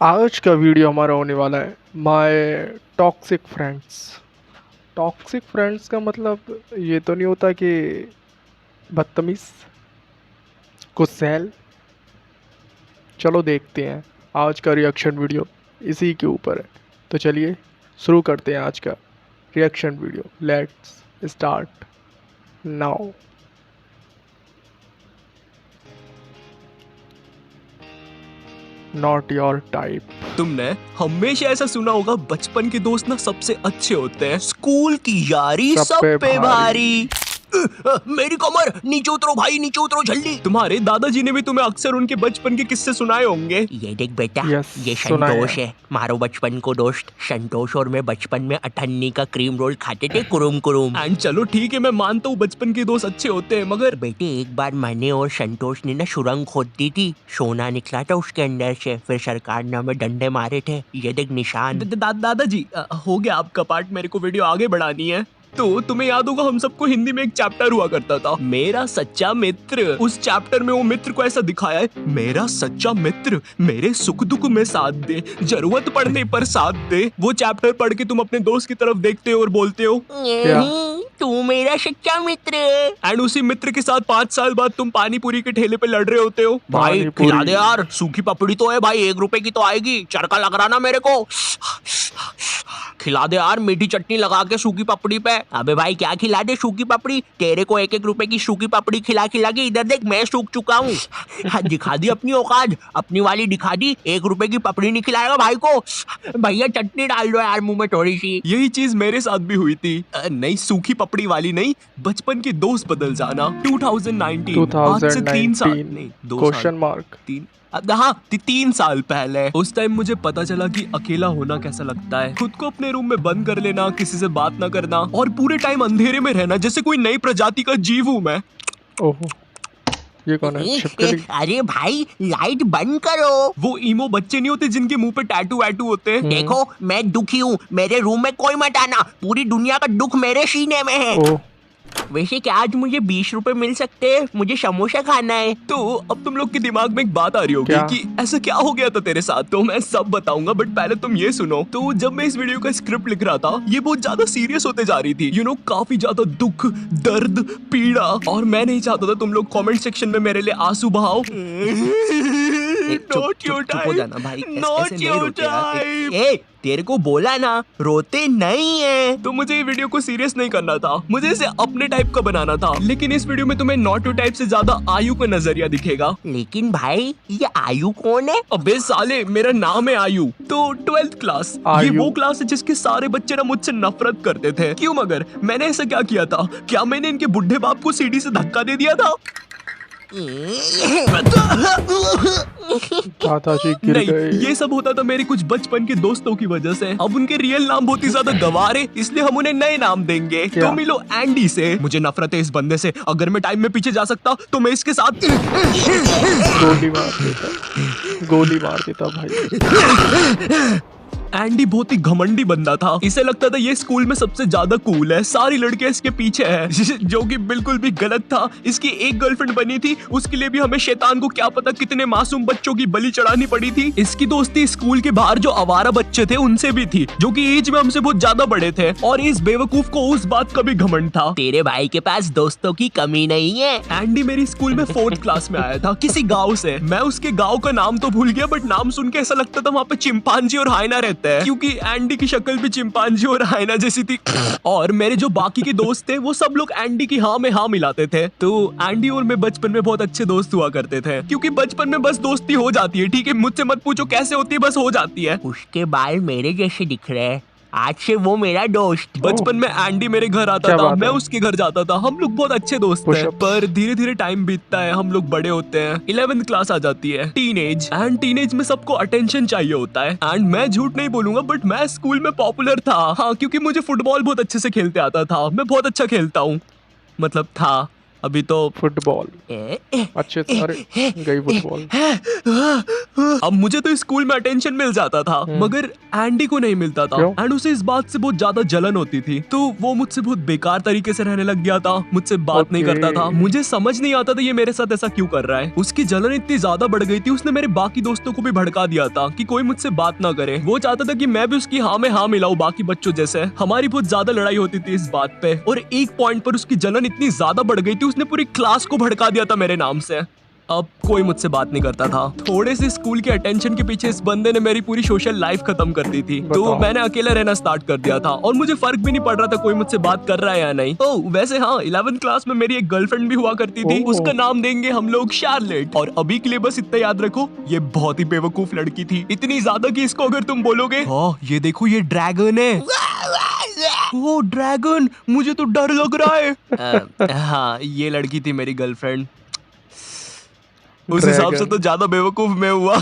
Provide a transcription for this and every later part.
आज का वीडियो हमारा होने वाला है my toxic friends. Toxic friends का मतलब ये तो नहीं होता कि बदतमीज़, गुस्सैल। चलो देखते हैं, आज का रिएक्शन वीडियो इसी के ऊपर है। तो चलिए शुरू करते हैं आज का reaction video. Let's start now. Not your type. तुमने हमेशा ऐसा सुना होगा, बचपन के दोस्त ना सबसे अच्छे होते हैं, स्कूल की यारी सब सब पे पे भारी। भारी। मेरी कमर, नीचे उतरो भाई, नीचे उतरो जल्दी। तुम्हारे दादाजी ने भी तुम्हें अक्सर उनके बचपन के किस्से सुनाए होंगे। ये देख बेटा, यस, ये सुना संतोष है। है, मारो बचपन को दोस्त। संतोष और मैं बचपन में अठन्नी का क्रीम रोल खाते थे, कुरुम कुरुम। एंड चलो ठीक है, मैं मानता हूँ बचपन के दोस्त अच्छे होते हैं, मगर बेटे एक बार मैंने और संतोष ने ना सुरंग खोद दी थी, सोना निकला था उसके अंदर से, फिर सरकार ने हमें डंडे मारे थे। ये देख निशान। दादाजी, हो गया आपका पार्ट, मेरे को वीडियो आगे बढ़ानी है। तो तुम्हें याद होगा, हम सबको हिंदी में एक चैप्टर हुआ करता था, मेरा सच्चा मित्र। उस चैप्टर में वो मित्र को ऐसा दिखाया है, मेरा सच्चा मित्र मेरे सुख दुख में साथ दे, जरूरत पड़ने पर साथ दे। वो चैप्टर पढ़ के तुम अपने दोस्त की तरफ देखते हो और बोलते हो क्या? तू मेरा सच्चा मित्र है। एंड उसी मित्र के साथ 5 साल बाद तुम पानी पूरी के ठेले पे लड़ रहे होते हो। भाई पानी खिला पूरी। दे यार, सूखी पपड़ी तो है भाई, 1 रुपए की तो आएगी, चरका लग रहा ना मेरे को। खिला दे यार, मीठी चटनी लगा के सूखी पपड़ी पे। अबे भाई क्या खिला दे सूखी पापड़ी, तेरे को 1-1 रुपए की सूखी पापड़ी खिला खिला के इधर देख मैं सूख चुका हूँ। हाँ, दिखा दी अपनी औकात, अपनी वाली दिखा दी। 1 रुपए की पपड़ी नहीं खिलाएगा भाई को। भैया चटनी डाल दो यार मुंह में थोड़ी सी। यही चीज मेरे साथ भी हुई थी। नहीं, सूखी पपड़ी वाली नहीं, बचपन के दोस्त बदल जाना। 2019, आज से 3 साल 2019 नहीं, 2 क्वेश्चन साल, मार्क। 3, हाँ 3 साल पहले। उस टाइम मुझे पता चला कि अकेला होना कैसा लगता है। खुद को अपने रूम में बंद कर लेना, किसी से बात ना करना, और पूरे टाइम अंधेरे में रहना, जैसे कोई नई प्रजाति का जीव हूँ मैं। ओहो, ये कौन है? छिपकली। अरे भाई लाइट बंद करो। वो ईमो बच्चे नहीं होते जिनके मुंह पे टैटू वैटू होते हैं। देखो मैं दुखी हूँ, मेरे रूम में कोई मत आना, पूरी दुनिया का दुख मेरे सीने में है। ओह, वैसे क्या आज मुझे 20 रुपए मिल सकते हैं? मुझे समोसा खाना है। तो अब तुम लोग के दिमाग में एक बात आ रही होगी क्या? कि ऐसा क्या हो गया था तेरे साथ। तो मैं सब बताऊंगा, बट पहले तुम ये सुनो। तो जब मैं इस वीडियो का स्क्रिप्ट लिख रहा था, ये बहुत ज्यादा सीरियस होते जा रही थी, काफी ज्यादा दुख, दर्द, पीड़ा, और मैं नहीं चाहता था तुम लोग कमेंट सेक्शन में मेरे लिए आंसू बहाओ। चुप चुप हो जाना भाई, ऐसे नहीं रोते यार। टाइप। ए तेरे को बोला ना रोते नहीं है। तो मुझे ये वीडियो को सीरियस नहीं करना था, मुझे इसे अपने टाइप का बनाना था। लेकिन इस वीडियो में तुम्हें नॉट टू टाइप से ज्यादा आयु का नजरिया दिखेगा। लेकिन भाई ये आयु कौन है? अबे साले, मेरा नाम है आयु। तो 12th क्लास, ये आयु। वो क्लास है जिसके सारे बच्चे ना मुझसे नफरत करते थे। क्यों? मगर मैंने ऐसा क्या किया था? क्या मैंने इनके बुढ़े बाप को सीढ़ी से धक्का दे दिया था? दादाजी गिर नहीं, गए। ये सब होता था मेरे कुछ बचपन के दोस्तों की वजह से। अब उनके रियल नाम बहुत ही ज्यादा गंवार है, इसलिए हम उन्हें नए नाम देंगे। क्या? तो मिलो एंडी से। मुझे नफरत है इस बंदे से, अगर मैं टाइम में पीछे जा सकता तो मैं इसके साथ गोली मार देता भाई। एंडी बहुत ही घमंडी बंदा था। इसे लगता था ये स्कूल में सबसे ज्यादा कूल है, सारी लड़कियां इसके पीछे हैं। जो कि बिल्कुल भी गलत था। इसकी एक गर्लफ्रेंड बनी थी, उसके लिए भी हमें शैतान को क्या पता कितने मासूम बच्चों की बलि चढ़ानी पड़ी थी। इसकी दोस्ती स्कूल के बाहर जो आवारा बच्चे थे उनसे भी थी, जो कि एज में हमसे बहुत ज्यादा बड़े थे, और इस बेवकूफ को उस बात का भी घमंड था। तेरे भाई के पास दोस्तों की कमी नहीं है। एंडी मेरी स्कूल में 4th क्लास में आया था, किसी गांव से। मैं उसके गांव का नाम तो भूल गया, बट नाम सुन के ऐसा लगता था वहाँ पे चिंपांजी और हाइना रहता है, क्योंकि एंडी की शक्ल भी चिंपांजी और हाइना जैसी थी। और मेरे जो बाकी के दोस्त थे वो सब लोग एंडी की हाँ में हाँ मिलाते थे। तो एंडी और मैं बचपन में बहुत अच्छे दोस्त हुआ करते थे, क्योंकि बचपन में बस दोस्ती हो जाती है। ठीक है, मुझसे मत पूछो कैसे होती है, बस हो जाती है। उसके बाल मेरे जैसे दिख रहे हैं, आज से वो मेरा दोस्त। बचपन में एंडी मेरे घर आता क्या था, बात मैं है? उसके घर जाता था, हम लोग बहुत अच्छे दोस्त थे। Push-ups। पर धीरे धीरे टाइम बीतता है, हम लोग बड़े होते हैं, 11th क्लास आ जाती है, टीनेज। एंड टीनेज में सबको अटेंशन चाहिए होता है। एंड मैं झूठ नहीं बोलूंगा, बट मैं स्कूल में पॉपुलर था। हाँ, क्योंकि मुझे फुटबॉल बहुत अच्छे से खेलते आता था। मैं बहुत अच्छा खेलता हूँ, मतलब था, अभी तो फुटबॉल अच्छे से। अरे गई फुटबॉल। अब मुझे तो स्कूल में अटेंशन मिल जाता था, मगर एंडी को नहीं मिलता था। क्यों? एंड उसे इस बात से बहुत ज्यादा जलन होती थी, तो वो मुझसे बहुत बेकार तरीके से रहने लग गया था, मुझसे बात नहीं करता था। मुझे समझ नहीं आता था ये मेरे साथ ऐसा क्यों कर रहा है। उसकी जलन इतनी ज्यादा बढ़ गई थी, उसने मेरे बाकी दोस्तों को भी भड़का दिया था कि कोई मुझसे बात ना करे। वो चाहता था कि मैं भी उसकी हाँ में हाँ मिलाऊं बाकी बच्चों जैसे। हमारी बहुत ज्यादा लड़ाई होती थी इस बात पे, और एक पॉइंट पर उसकी जलन इतनी ज्यादा बढ़ गई थी, उसने पूरी क्लास को भड़का दिया था मेरे नाम से। अब कोई मुझसे बात नहीं करता था। थोड़े से स्कूल के अटेंशन के पीछे इस बंदे ने मेरी पूरी सोशल लाइफ खत्म कर दी थी। तो मैंने अकेला रहना स्टार्ट कर दिया था, और मुझे फर्क भी नहीं पड़ रहा था कोई मुझसे बात कर रहा है या नहीं। ओह वैसे हाँ, 11th क्लास में मेरी एक गर्लफ्रेंड भी हुआ करती थी। उसका नाम देंगे हम लोग शार्लेट। और अभी के लिए बस इतना याद रखो, ये बहुत ही बेवकूफ लड़की थी, इतनी ज्यादा कि इसको अगर तुम बोलोगे हाँ ये देखो ये ड्रैगन है, ओ ड्रैगन, मुझे तो डर लग रहा है। हाँ ये लड़की थी मेरी गर्लफ्रेंड। उस हिसाब से तो ज्यादा बेवकूफ मैं हुआ।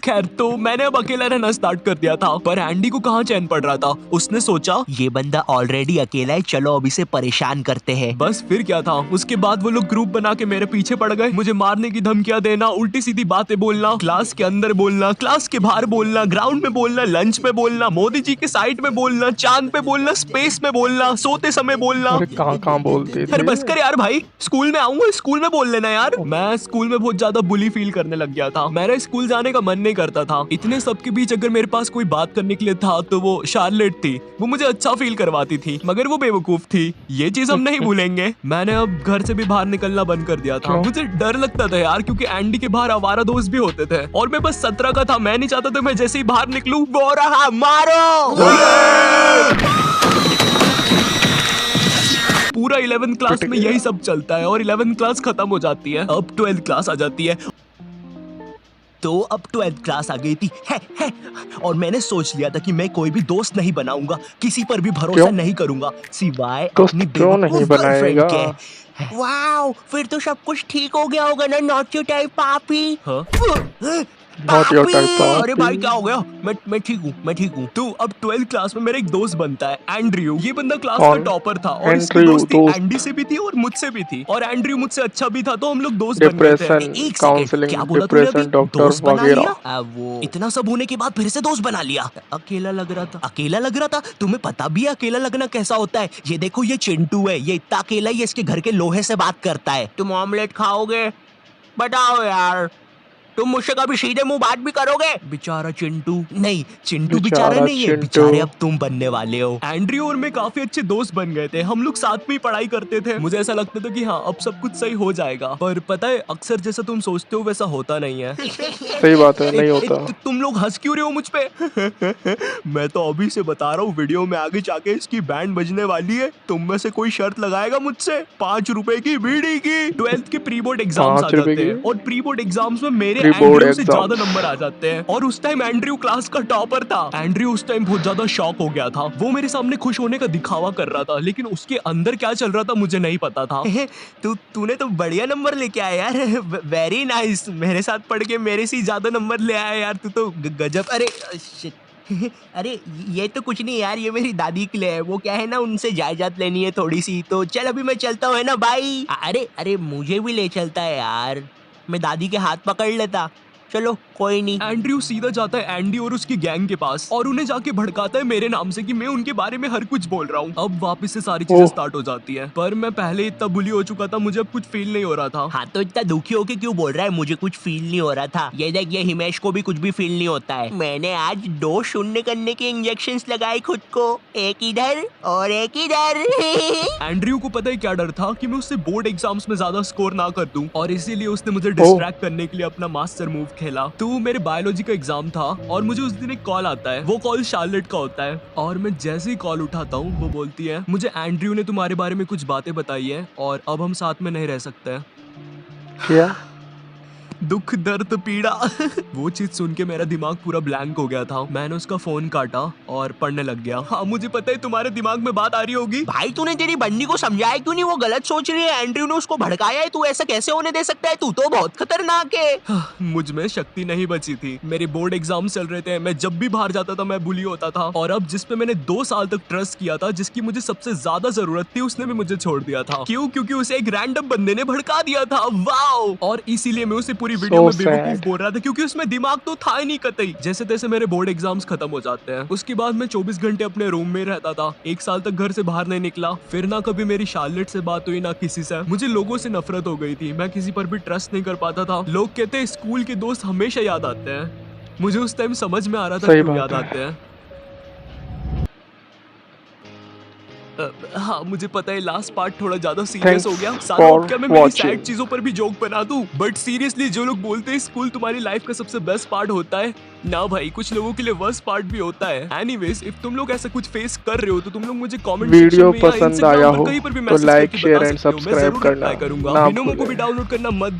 खैर, तो मैंने अब अकेला रहना स्टार्ट कर दिया था, पर एंडी को कहाँ चैन पड़ रहा था। उसने सोचा ये बंदा ऑलरेडी अकेला है, चलो अब इसे परेशान करते हैं। बस फिर क्या था, उसके बाद वो लोग ग्रुप बना के मेरे पीछे पड़ गए, मुझे मारने की धमकियां देना, उल्टी सीधी बातें बोलना, क्लास के अंदर बोलना, क्लास के बाहर बोलना, ग्राउंड में बोलना, लंच में बोलना, मोदी जी के साइड में बोलना, चांद पे बोलना, स्पेस में बोलना, सोते समय बोलना। अरे कहाँ बोलते थे? अरे बस कर यार भाई, स्कूल में आऊंगा, स्कूल में बोल लेना यार। मैं स्कूल में बहुत ज्यादा बुली फील करने लग गया था। मेरा स्कूल जाने का मन नहीं करता था। इतने सबके बीच अगर मेरे पास कोई बात करने के लिए था तो वो शार्लेट थी। वो मुझे अच्छा फील करवाती थी, मगर वो बेवकूफ थी, ये चीज हम नहीं भूलेंगे। मैंने अब घर से भी बाहर निकलना बंद कर दिया था। क्यों? मुझे डर लगता था यार, क्योंकि एंडी के बाहर आवारा दोस्त भी होते थे, और मैं बस 17 का था। मैं नहीं चाहता था मैं जैसे ही बाहर निकलूं वो रहा मारो। पूरा 11th क्लास में यही सब चलता है, और 11th क्लास खत्म हो जाती है, अब 12th क्लास आ जाती है। तो अब 12th क्लास आ गई थी है। और मैंने सोच लिया था कि मैं कोई भी दोस्त नहीं बनाऊंगा, किसी पर भी भरोसा क्यों? नहीं करूंगा सिवाय दोस्त अपनी क्यों नहीं बेवकूफ गर्लफ्रेंड बनाएगा? के। वाओ, फिर तो सब कुछ ठीक हो गया होगा ना, नॉट योर टाइप पापी। हाँ? Not your type, पापी। अरे भाई क्या हो गया? मैं ठीक हूँ। तो अब 12th क्लास में मेरा एक दोस्त बनता है, एंड्रयू। ये बंदा क्लास का कौन? टॉपर था, और इसकी एंड्रयू, दोस्ती दोस्त। एंडी से भी थी और मुझसे भी थी, और एंड्रयू मुझसे अच्छा भी था, तो हम लोग दोस्त बन गए थे। डिप्रेशन एक सेकंड, काउंसलिंग, क्या बोला तूने अभी? डिप्रेशन डॉक्टर दोस्त बना वगैरह। लिया? वो इतना सब होने के बाद फिर से दोस्त बना लिया। अकेला लग रहा था। तुम्हें पता भी है अकेला लगना कैसा होता है? ये देखो, ये चिंटू है, ये इतना अकेला ही इसके घर के लोहे से बात करता है। तुम ऑमलेट खाओगे? बताओ यार, तुम मुझसे कभी सीधे मुंह बात भी करोगे? बेचारा चिंटू। नहीं, चिंटू बेचारा नहीं है, चिंटू। बेचारे अब तुम बनने वाले हो। एंड्रयू और मैं काफी अच्छे दोस्त बन गए थे, हम लोग साथ में ही पढ़ाई करते थे। मुझे ऐसा लगता था कि हाँ अब सब कुछ सही हो जाएगा, पर पता है अक्सर जैसा तुम सोचते हो वैसा होता नहीं है। सही बात है, नहीं होता। तुम लोग हंस क्यों रहे हो मुझ पे? मैं तो अभी से बता रहा हूँ, वीडियो में आगे जाके इसकी बैंड बजने वाली है। तुम में से कोई शर्त लगाएगा मुझसे 5 रुपए की बीड़ी की? 12th के प्री बोर्ड एग्जाम्स आ 5 रुपए जाते हैं, की? और प्री बोर्ड एग्जाम्स में मेरे Pre-board एंड्रयू से exam। ज्यादा नंबर आ जाते हैं, और उस टाइम एंड्रयू क्लास का टॉपर था। एंड्रयू उस टाइम बहुत ज्यादा शॉक हो गया था। वो मेरे सामने खुश होने का दिखावा कर रहा था, लेकिन उसके अंदर क्या चल रहा था मुझे नहीं पता था। तूने तो बढ़िया नंबर लेके आया यार, वेरी नाइस। मेरे साथ पढ़ के मेरे से ज्यादा नंबर ले आया यार, तू तो गजब। अरे shit। अरे ये तो कुछ नहीं यार, ये मेरी दादी के लिए है। वो क्या है ना, उनसे जायदाद लेनी है थोड़ी सी, तो चल अभी मैं चलता हूँ, है ना भाई। अरे मुझे भी ले चलता है यार, मैं दादी के हाथ पकड़ लेता। चलो कोई नहीं। एंड्रयू सीधा जाता है एंडी और उसकी गैंग के पास, और उन्हें जाके भड़काता है मेरे नाम से कि मैं उनके बारे में हर कुछ बोल रहा हूँ। अब वापस से सारी चीजें ओह। स्टार्ट हो जाती है, पर मैं पहले इतना बुली हो चुका था, मुझे अब कुछ फील नहीं हो रहा था। हाँ तो इतना दुखी होके क्यों बोल रहा है? मुझे कुछ फील नहीं हो रहा था। ये देख, ये हिमेश को भी कुछ भी फील नहीं होता है। मैंने आज 2 शून्य करने के इंजेक्शंस लगाए खुद को, एक इधर और एक इधर। एंड्रयू को पता है क्या डर था कि मैं उससे बोर्ड एग्जाम्स में ज्यादा स्कोर ना कर दूं, और इसीलिए उसने मुझे डिस्ट्रैक्ट करने के लिए अपना मास्टर मूव खेला। तो मेरे बायोलॉजी का एग्जाम था, और मुझे उस दिन एक कॉल आता है। वो कॉल शार्लेट का होता है, और मैं जैसे ही कॉल उठाता हूँ वो बोलती है, मुझे एंड्रयू ने तुम्हारे बारे में कुछ बातें बताई है, और अब हम साथ में नहीं रह सकते। क्या? दुख दर्द पीड़ा। वो चीज सुन के मेरा दिमाग पूरा ब्लैंक हो गया था। मैंने उसका फोन काटा और पढ़ने लग गया। हाँ मुझे पता है तुम्हारे दिमाग में बात आ रही होगी। भाई तूने तेरी बन्नी को समझाया क्यों नहीं? वो गलत सोच रही है, एंड्रयू ने उसको भड़काया है, तू ऐसा कैसे होने दे सकता है? तू तो बहुत खतरनाक है। मुझ में शक्ति नहीं बची थी। मेरे बोर्ड एग्जाम चल रहे थे, मैं जब भी बाहर जाता था मैं बुली होता था, और अब जिस पे मैंने 2 साल तक ट्रस्ट किया था, जिसकी मुझे सबसे ज्यादा जरूरत थी, उसने भी मुझे छोड़ दिया था। क्यों? क्योंकि उसे एक रैंडम बंदे ने भड़का दिया था। वाओ! और इसीलिए मैं उसे पूरी पूरी वीडियो में So बेवकूफ sad. बोल रहा था क्योंकि उसमें दिमाग तो था ही नहीं कतई। जैसे तैसे मेरे बोर्ड एग्जाम्स खत्म हो जाते हैं। उसके बाद मैं 24 घंटे अपने रूम में रहता था। 1 साल तक घर से बाहर नहीं निकला। फिर ना कभी मेरी शार्लेट से बात हुई ना किसी से। मुझे लोगों से नफरत हो गई थी। मैं किसी पर भी ट्रस्ट नहीं कर पाता था। लोग कहते हैं स्कूल के दोस्त हमेशा याद आते हैं। मुझे उस टाइम समझ में आ रहा था सही क्यों बात याद है। आते हैं। हाँ मुझे पता है लास्ट पार्ट थोड़ा ज्यादा सीरियस Thanks हो गया। सालों for अब क्या मैं मेरी सैड watching. चीजों पर भी जोक बना दूं? बट सीरियसली जो लोग बोलते हैं स्कूल तुम्हारी लाइफ का सबसे बेस्ट पार्ट होता है ना भाई, कुछ लोगों के लिए वर्स्ट पार्ट भी होता है। एनीवेज इफ तुम लोग ऐसा कुछ फेस कर रहे हो तो तुम लोग मुझे कमेंट सेक्शन वीडियो में या पसंद आया इंस्टाग्राम पर हो कहीं पर भी तो मैसेज लाइक करके शेयर बता एंड सकते हो। मैं सब्सक्राइब जरूर करना रिप्लाई करूंगा। ना विनोमो को भी भूलें। डाउनलोड करना मत